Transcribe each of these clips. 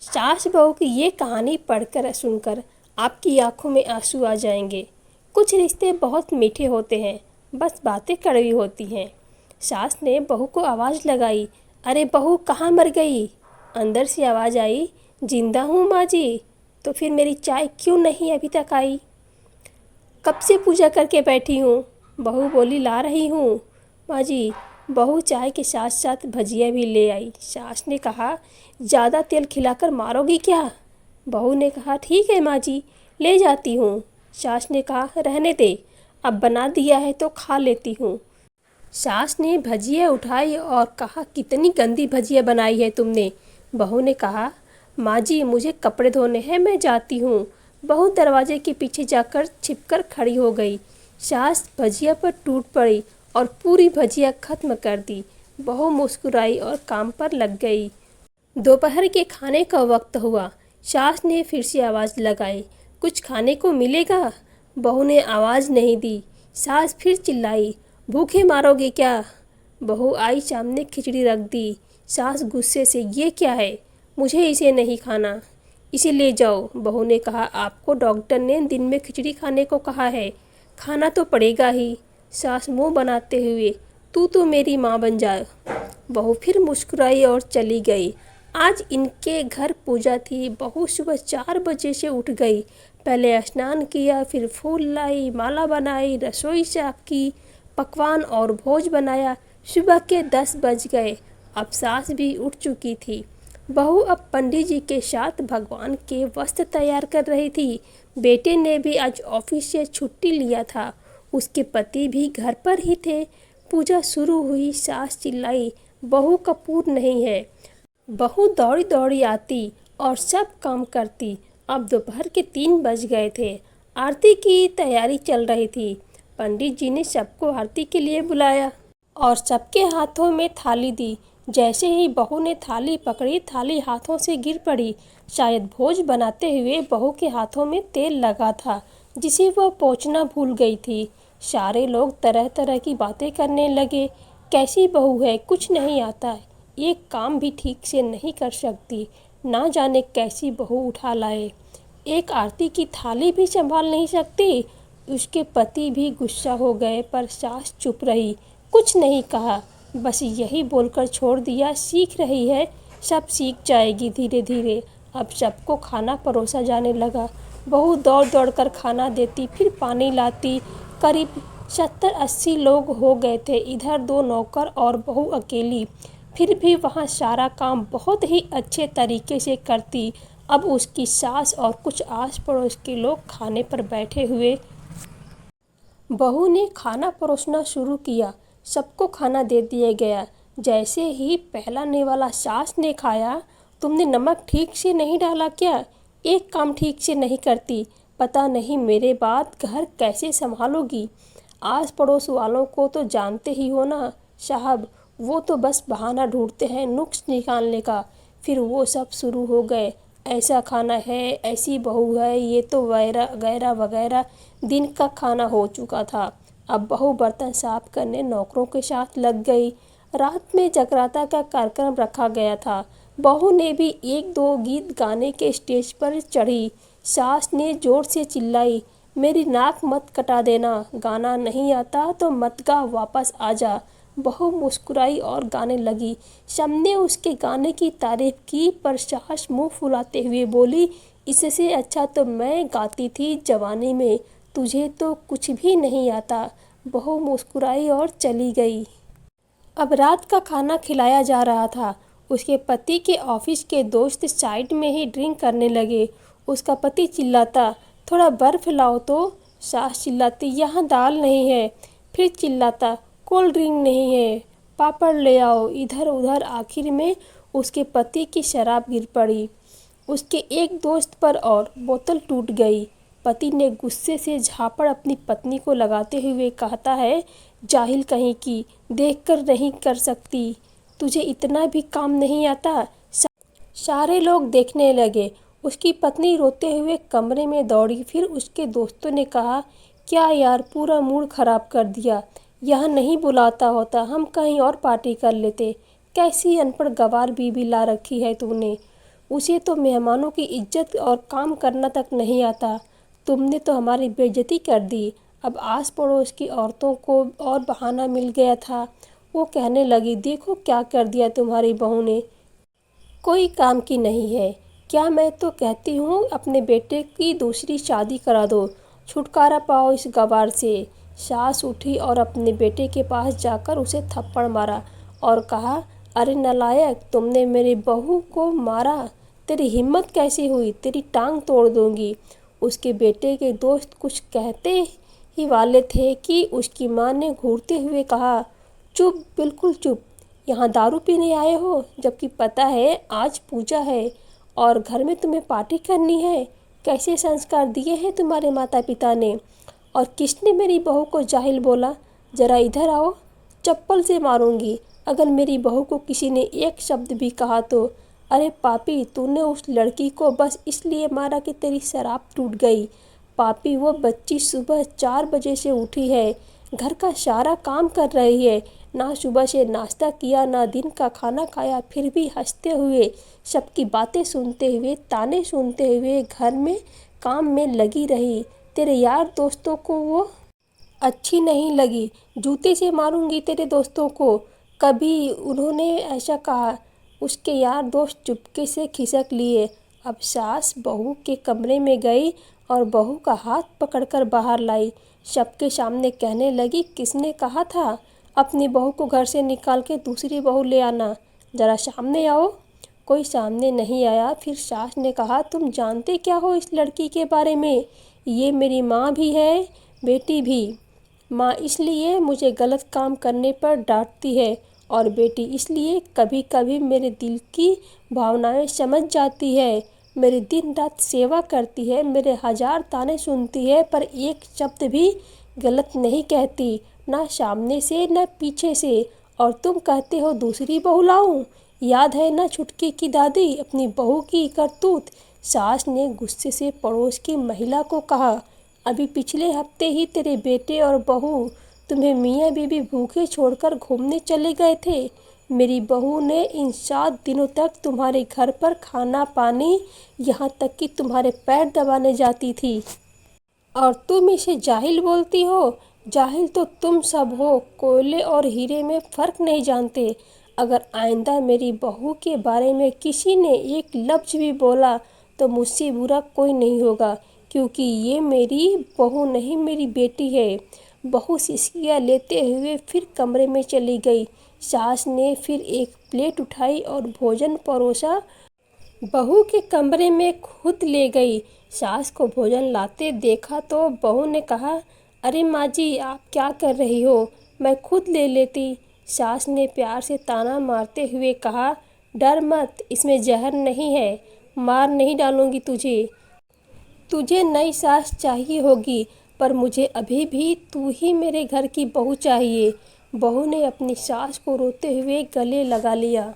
सास बहू की ये कहानी पढ़कर सुनकर आपकी आंखों में आंसू आ जाएंगे। कुछ रिश्ते बहुत मीठे होते हैं, बस बातें कड़वी होती हैं। सास ने बहू को आवाज़ लगाई, अरे बहू कहाँ मर गई? अंदर से आवाज़ आई, जिंदा हूँ माँ जी। तो फिर मेरी चाय क्यों नहीं अभी तक आई? कब से पूजा करके बैठी हूँ। बहू बोली, ला रही हूँ माँ जी। बहू चाय के साथ साथ भजिया भी ले आई। सास ने कहा, ज़्यादा तेल खिलाकर मारोगी क्या? बहू ने कहा, ठीक है माँ जी, ले जाती हूँ। सास ने कहा, रहने दे, अब बना दिया है तो खा लेती हूँ। सास ने भजिया उठाई और कहा, कितनी गंदी भजिया बनाई है तुमने। बहू ने कहा, माँ जी मुझे कपड़े धोने हैं, मैं जाती हूँ। बहू दरवाजे के पीछे जाकर छिपकर खड़ी हो गई। सास भजिया पर टूट पड़ी और पूरी भजिया खत्म कर दी। बहू मुस्कुराई और काम पर लग गई। दोपहर के खाने का वक्त हुआ। सास ने फिर से आवाज़ लगाई, कुछ खाने को मिलेगा? बहू ने आवाज़ नहीं दी। सास फिर चिल्लाई, भूखे मारोगे क्या? बहू आई सामने खिचड़ी रख दी। सास गुस्से से, ये क्या है? मुझे इसे नहीं खाना। इसे ले जाओ। बहू ने कहा, आपको डॉक्टर ने दिन में खिचड़ी खाने को कहा है, खाना तो पड़ेगा ही। सास मुंह बनाते हुए, तू तो मेरी माँ बन जा। बहू फिर मुस्कुराई और चली गई। आज इनके घर पूजा थी। बहू सुबह 4 बजे से उठ गई। पहले स्नान किया, फिर फूल लाई, माला बनाई, रसोई साफ की, पकवान और भोज बनाया। सुबह के 10 बज गए। अब सास भी उठ चुकी थी। बहू अब पंडित जी के साथ भगवान के वस्त्र तैयार कर रही थी। बेटे ने भी आज ऑफिस से छुट्टी लिया था। उसके पति भी घर पर ही थे। पूजा शुरू हुई। सास चिल्लाई, बहू कपूर नहीं है। बहू दौड़ी दौड़ी आती और सब काम करती। अब दोपहर के 3 बज गए थे। आरती की तैयारी चल रही थी। पंडित जी ने सबको आरती के लिए बुलाया और सबके हाथों में थाली दी। जैसे ही बहू ने थाली पकड़ी, थाली हाथों से गिर पड़ी। शायद भोज बनाते हुए बहू के हाथों में तेल लगा था, जिसे वह पोंछना भूल गई थी। सारे लोग तरह तरह की बातें करने लगे। कैसी बहू है, कुछ नहीं आता, एक काम भी ठीक से नहीं कर सकती, ना जाने कैसी बहू उठा लाए, एक आरती की थाली भी संभाल नहीं सकती। उसके पति भी गुस्सा हो गए, पर सास चुप रही, कुछ नहीं कहा, बस यही बोलकर छोड़ दिया, सीख रही है, सब सीख जाएगी धीरे धीरे। अब सबको खाना परोसा जाने लगा। बहू दौड़ दौड़ कर खाना देती, फिर पानी लाती। करीब 70-80 लोग हो गए थे। इधर 2 नौकर और बहू अकेली। फिर भी वहाँ सारा काम बहुत ही अच्छे तरीके से करती। अब उसकी सास और कुछ आस पड़ोस के लोग खाने पर बैठे हुए। बहू ने खाना परोसना शुरू किया। सबको खाना दे दिया गया। जैसे ही पहलाने वाला सास ने खाया, तुमने नमक ठीक से नहीं डाला क्या? एक काम ठीक से नहीं करती, पता नहीं मेरे बाद घर कैसे संभालोगी। आस पड़ोस वालों को तो जानते ही हो ना साहब, वो तो बस बहाना ढूंढते हैं नुक्स निकालने का। फिर वो सब शुरू हो गए, ऐसा खाना है, ऐसी बहू है, ये तो वगैरह वगैरह वगैरह। दिन का खाना हो चुका था। अब बहू बर्तन साफ करने नौकरों के साथ लग गई। रात में जगराता का कार्यक्रम रखा गया था। बहू ने भी 1-2 गीत गाने के स्टेज पर चढ़ी। सास ने जोर से चिल्लाई, मेरी नाक मत कटा देना, गाना नहीं आता तो मत गा, वापस आ जा। बहू मुस्कुराई और गाने लगी। सबने उसके गाने की तारीफ की, पर सास मुंह फुलाते हुए बोली, इससे अच्छा तो मैं गाती थी जवानी में, तुझे तो कुछ भी नहीं आता। बहू मुस्कुराई और चली गई। अब रात का खाना खिलाया जा रहा था। उसके पति के ऑफिस के दोस्त साइड में ही ड्रिंक करने लगे। उसका पति चिल्लाता, थोड़ा बर्फ लाओ तो। सास चिल्लाती, यहाँ दाल नहीं है। फिर चिल्लाता, कोल्ड ड्रिंक नहीं है, पापड़ ले आओ। इधर उधर आखिर में उसके पति की शराब गिर पड़ी। उसके एक दोस्त पर और बोतल टूट गई। पति ने गुस्से से झापड़ अपनी पत्नी को लगाते हुए कहता है, जाहिल कहीं की, देखकर नहीं कर सकती, तुझे इतना भी काम नहीं आता। सारे लोग देखने लगे। उसकी पत्नी रोते हुए कमरे में दौड़ी। फिर उसके दोस्तों ने कहा, क्या यार, पूरा मूड खराब कर दिया, यहाँ नहीं बुलाता होता, हम कहीं और पार्टी कर लेते। कैसी अनपढ़ गंवार बीवी ला रखी है तूने। उसे तो मेहमानों की इज्जत और काम करना तक नहीं आता। तुमने तो हमारी बेइज्जती कर दी। अब आस पड़ोस की औरतों को और बहाना मिल गया था। वो कहने लगी, देखो क्या कर दिया तुम्हारी बहू ने, कोई काम की नहीं है। क्या मैं तो कहती हूँ अपने बेटे की दूसरी शादी करा दो, छुटकारा पाओ इस गवार से। सास उठी और अपने बेटे के पास जाकर उसे थप्पड़ मारा और कहा, अरे नालायक, तुमने मेरी बहू को मारा, तेरी हिम्मत कैसी हुई, तेरी टांग तोड़ दूंगी। उसके बेटे के दोस्त कुछ कहते ही वाले थे कि उसकी माँ ने घूरते हुए कहा, चुप, बिल्कुल चुप। यहाँ दारू पीने आए हो, जबकि पता है आज पूजा है और घर में तुम्हें पार्टी करनी है। कैसे संस्कार दिए हैं तुम्हारे माता पिता ने। और किसने मेरी बहू को जाहिल बोला, ज़रा इधर आओ, चप्पल से मारूंगी अगर मेरी बहू को किसी ने एक शब्द भी कहा तो। अरे पापी, तूने उस लड़की को बस इसलिए मारा कि तेरी शराब टूट गई। पापी, वो बच्ची सुबह 4 बजे से उठी है, घर का सारा काम कर रही है, ना सुबह से नाश्ता किया ना दिन का खाना खाया, फिर भी हंसते हुए, सबकी बातें सुनते हुए, ताने सुनते हुए घर में काम में लगी रही। तेरे यार दोस्तों को वो अच्छी नहीं लगी, जूते से मारूंगी तेरे दोस्तों को, कभी उन्होंने ऐसा कहा। उसके यार दोस्त चुपके से खिसक लिए। अब सास बहू के कमरे में गई और बहू का हाथ पकड़कर बाहर लाई। सबके सामने कहने लगी, किसने कहा था अपनी बहू को घर से निकाल के दूसरी बहू ले आना, ज़रा सामने आओ। कोई सामने नहीं आया। फिर सास ने कहा, तुम जानते क्या हो इस लड़की के बारे में, ये मेरी माँ भी है, बेटी भी। माँ इसलिए मुझे गलत काम करने पर डांटती है और बेटी इसलिए कभी कभी मेरे दिल की भावनाएं समझ जाती है। मेरी दिन रात सेवा करती है, मेरे 1000 ताने सुनती है, पर एक शब्द भी गलत नहीं कहती, ना सामने से ना पीछे से। और तुम कहते हो दूसरी बहू लाऊं, याद है ना छुटकी की दादी, अपनी बहू की करतूत। सास ने गुस्से से पड़ोस की महिला को कहा, अभी पिछले हफ्ते ही तेरे बेटे और बहू तुम्हें मियाँ बीवी भूखे छोड़कर घूमने चले गए थे। मेरी बहू ने इन 7 दिनों तक तुम्हारे घर पर खाना पानी, यहाँ तक कि तुम्हारे पैर दबाने जाती थी, और तुम इसे जाहिल बोलती हो। जाहिल तो तुम सब हो, कोयले और हीरे में फ़र्क नहीं जानते। अगर आइंदा मेरी बहू के बारे में किसी ने एक लफ्ज़ भी बोला तो मुझसे बुरा कोई नहीं होगा, क्योंकि ये मेरी बहू नहीं, मेरी बेटी है। बहू सिसकियाँ लेते हुए फिर कमरे में चली गई। सास ने फिर एक प्लेट उठाई और भोजन परोसा, बहू के कमरे में खुद ले गई। सास को भोजन लाते देखा तो बहू ने कहा, अरे माँ जी, आप क्या कर रही हो, मैं खुद ले लेती। सास ने प्यार से ताना मारते हुए कहा, डर मत, इसमें जहर नहीं है, मार नहीं डालूंगी तुझे। तुझे नई सास चाहिए होगी, पर मुझे अभी भी तू ही मेरे घर की बहू चाहिए। बहू ने अपनी सास को रोते हुए गले लगा लिया।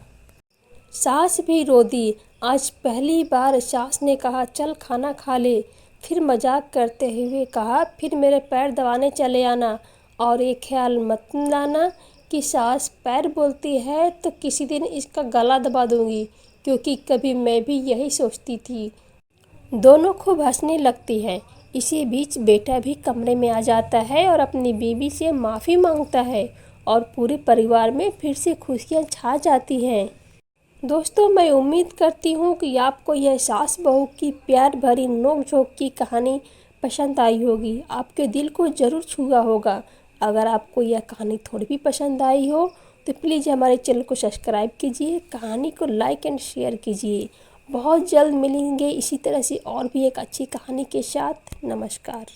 सास भी रो दी। आज पहली बार सास ने कहा, चल खाना खा ले। फिर मजाक करते हुए कहा, फिर मेरे पैर दबाने चले आना, और ये ख्याल मत लाना कि सास पैर बोलती है तो किसी दिन इसका गला दबा दूंगी, क्योंकि कभी मैं भी यही सोचती थी। दोनों खूब हंसने लगती हैं। इसी बीच बेटा भी कमरे में आ जाता है और अपनी बीवी से माफ़ी मांगता है, और पूरे परिवार में फिर से खुशियाँ छा जाती हैं। दोस्तों, मैं उम्मीद करती हूँ कि आपको यह सास बहू की प्यार भरी नोक-झोंक की कहानी पसंद आई होगी, आपके दिल को ज़रूर छुआ होगा। अगर आपको यह कहानी थोड़ी भी पसंद आई हो तो प्लीज़ हमारे चैनल को सब्सक्राइब कीजिए, कहानी को लाइक एंड शेयर कीजिए। बहुत जल्द मिलेंगे इसी तरह से और भी एक अच्छी कहानी के साथ। नमस्कार।